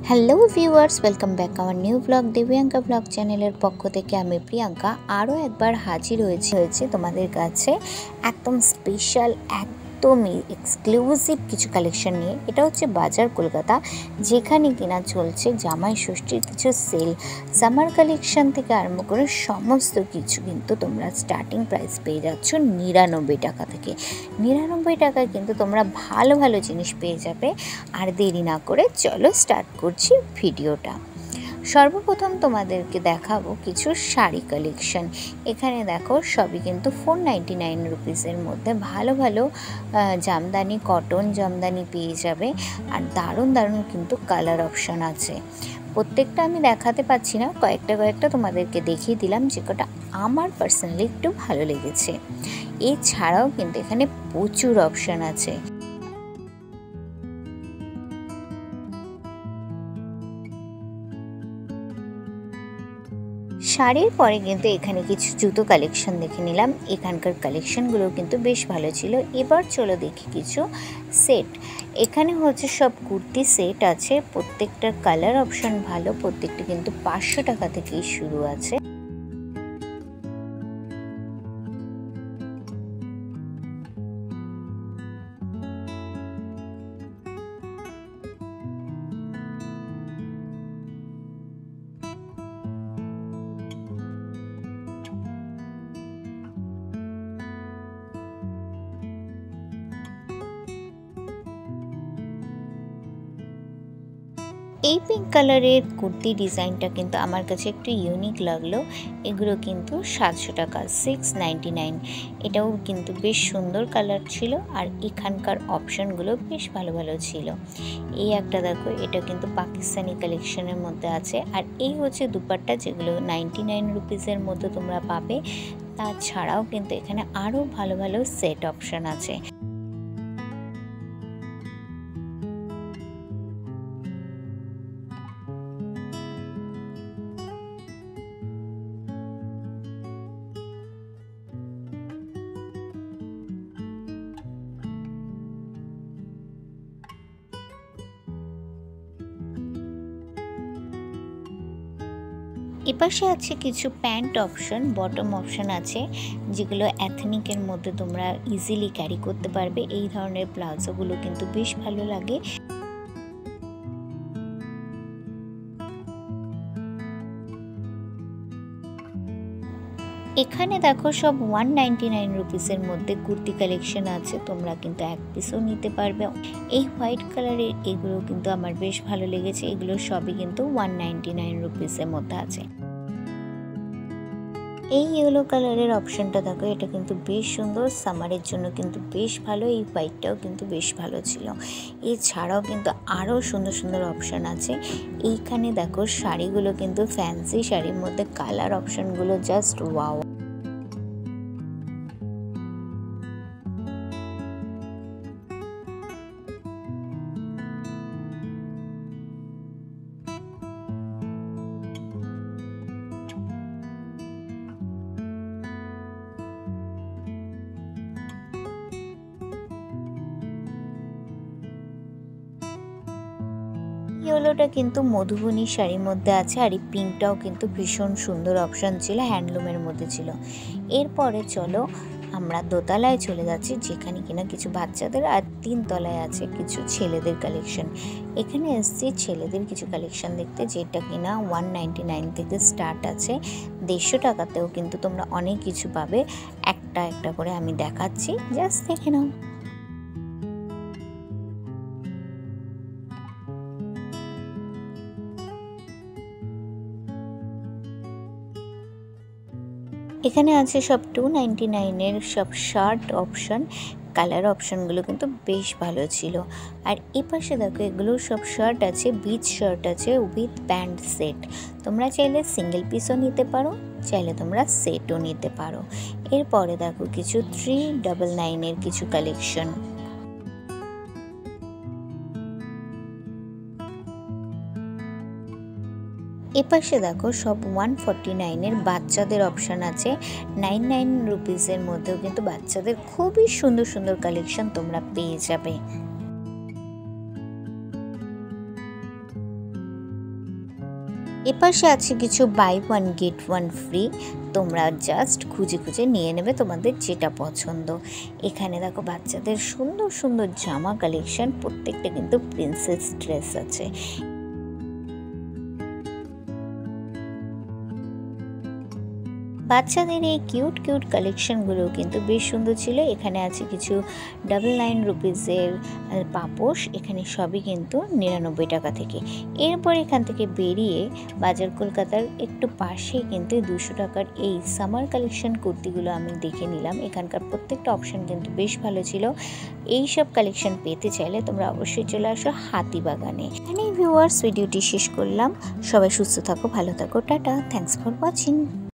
Hello viewers, welcome back our new blog Divyanka blog চ্যানেলের পক্ষ থেকে আমি প্রিয়াঙ্কা আরও একবার হাজির হয়েছে তোমাদের কাছে একদম স্পেশাল একদমই এক্সক্লুসিভ কিছু কালেকশন নিয়ে। এটা হচ্ছে বাজার কলকাতা, যেখানে কিনা চলছে জামাই ষষ্ঠীর কিছু সেল। সামার কালেকশন থেকে আরম্ভ করে সমস্ত কিছু কিন্তু তোমরা স্টার্টিং প্রাইস পেয়ে যাচ্ছ ৯৯ টাকা থেকে। ৯৯ টাকায় কিন্তু তোমরা ভালো ভালো জিনিস পেয়ে যাবে। আর দেরি না করে চলো স্টার্ট করছি ভিডিওটা। সর্বপ্রথম তোমাদেরকে দেখাবো কিছু শাড়ি কালেকশন। এখানে দেখো সবই কিন্তু 499 রুপিসের মধ্যে ভালো ভালো জামদানি, কটন জামদানি পেয়ে যাবে। আর দারুণ দারুণ কিন্তু কালার অপশান আছে। প্রত্যেকটা আমি দেখাতে পাচ্ছি না, কয়েকটা তোমাদেরকে দেখিয়ে দিলাম, যে কটা আমার পার্সোনালি একটু ভালো লেগেছে। এছাড়াও কিন্তু এখানে প্রচুর অপশান আছে। শাড়ির পরে কিন্তু এখানে কিছু জুতো কালেকশন দেখে নিলাম। এখানকার কালেকশনগুলো কিন্তু বেশ ভালো ছিল। এবার চলো দেখি কিছু সেট। এখানে হচ্ছে সব কুর্তি সেট আছে, প্রত্যেকটার কালার অপশন ভালো, প্রত্যেকটা কিন্তু 500 টাকা থেকেই শুরু আছে। এই পিঙ্ক কালারের কুর্তি ডিজাইনটা কিন্তু আমার কাছে একটু ইউনিক লাগলো। এগুলো কিন্তু 700 টাকা, 699। এটাও কিন্তু বেশ সুন্দর কালার ছিল। আর এখানকার অপশানগুলো বেশ ভালো ভালো ছিল। এই একটা দেখো, এটা কিন্তু পাকিস্তানি কালেকশনের মধ্যে আছে। আর এই হচ্ছে দুপাট্টা, যেগুলো 99 রুপিসের মধ্যে তোমরা পাবে। তাছাড়াও কিন্তু এখানে আরও ভালো ভালো সেট অপশান আছে। এপাশে আছে কিছু প্যান্ট অপশন, বটম অপশন আছে, যেগুলো এথনিকের মধ্যে তোমরা ইজিলি ক্যারি করতে পারবে। এই ধরনের প্লাজোগুলো কিন্তু বেশ ভালো লাগে। এখানে দেখো সব 199 রুপিসের মধ্যে কুর্তি কালেকশন আছে, তোমরা কিন্তু এক পিসও নিতে পারবে। এই হোয়াইট কালারের এগুলো কিন্তু আমার বেশ ভালো লেগেছে। এগুলো সবই কিন্তু 199 রুপিসের মধ্যে আছে। এই ইয়েলো কালারের অপশনটা দেখো, এটা কিন্তু বেশ সুন্দর, সামারের জন্য কিন্তু বেশ ভালো। এই হোয়াইটটাও কিন্তু বেশ ভালো ছিল। এছাড়াও কিন্তু আরও সুন্দর সুন্দর অপশান আছে। এইখানে দেখো শাড়িগুলো কিন্তু ফ্যান্সি শাড়ির মধ্যে কালার অপশানগুলো জাস্ট ওয়াও। ইয়েলোটা কিন্তু মধুবনী শাড়ির মধ্যে আছে। আর এই পিঙ্কটাও কিন্তু ভীষণ সুন্দর অপশান ছিল, হ্যান্ডলুমের মধ্যে ছিল। এরপরে চলো আমরা দোতলায় চলে যাচ্ছি, যেখানে কিনা কিছু বাচ্চাদের, আর 3 তলায় আছে কিছু ছেলেদের কালেকশন। এখানে এসছি ছেলেদের কিছু কালেকশন দেখতে, যেটা কিনা 199 থেকে স্টার্ট আছে। 150 টাকাতেও কিন্তু তোমরা অনেক কিছু পাবে। একটা একটা করে আমি দেখাচ্ছি, জাস্ট দেখে নাও। এখানে আছে সব 299-এর সব শার্ট অপশন। কালার অপশনগুলো কিন্তু বেশ ভালো ছিল। আর এই পাশে দেখো, এগুলো সব শার্ট আছে, বিচ শার্ট আছে উইথ প্যান্ট সেট। তোমরা চাইলে সিঙ্গেল পিসও নিতে পারো, চাইলে তোমরা সেটও নিতে পারো। এরপরে দেখো কিছু 399-এর কিছু কালেকশন। এপাশে দেখো সব 149-এর বাচ্চাদের অপশান আছে। 99 রুপিসের মধ্যেও কিন্তু বাচ্চাদের খুবই সুন্দর সুন্দর কালেকশন তোমরা পেয়ে যাবে। এপাশে আছে কিছু buy one get one free, তোমরা জাস্ট খুঁজে খুঁজে নিয়ে নেবে তোমাদের যেটা পছন্দ। এখানে দেখো বাচ্চাদের সুন্দর সুন্দর জামা কালেকশন, প্রত্যেকটা কিন্তু প্রিন্সেস ড্রেস আছে। বাচ্চাদের এই কিউট কিউট কালেকশনগুলো কিন্তু বেশ সুন্দর ছিল। এখানে আছে কিছু 99 রুপিসের পাপোশ, এখানে সবই কিন্তু 99 টাকা থেকে। এরপর এখান থেকে বেরিয়ে বাজার কলকাতার একটু পাশে কিন্তু 200 টাকার এই সামার কালেকশন কুর্তিগুলো আমি দেখে নিলাম। এখানকার প্রত্যেকটা অপশান কিন্তু বেশ ভালো ছিল। এই সব কালেকশন পেতে চাইলে তোমরা অবশ্যই চলে আসো হাতিবাগানে। এখানেই ভিউয়ার্স ভিডিওটি শেষ করলাম। সবাই সুস্থ থাকো, ভালো থাকো, টাটা, থ্যাঙ্কস ফর ওয়াচিং।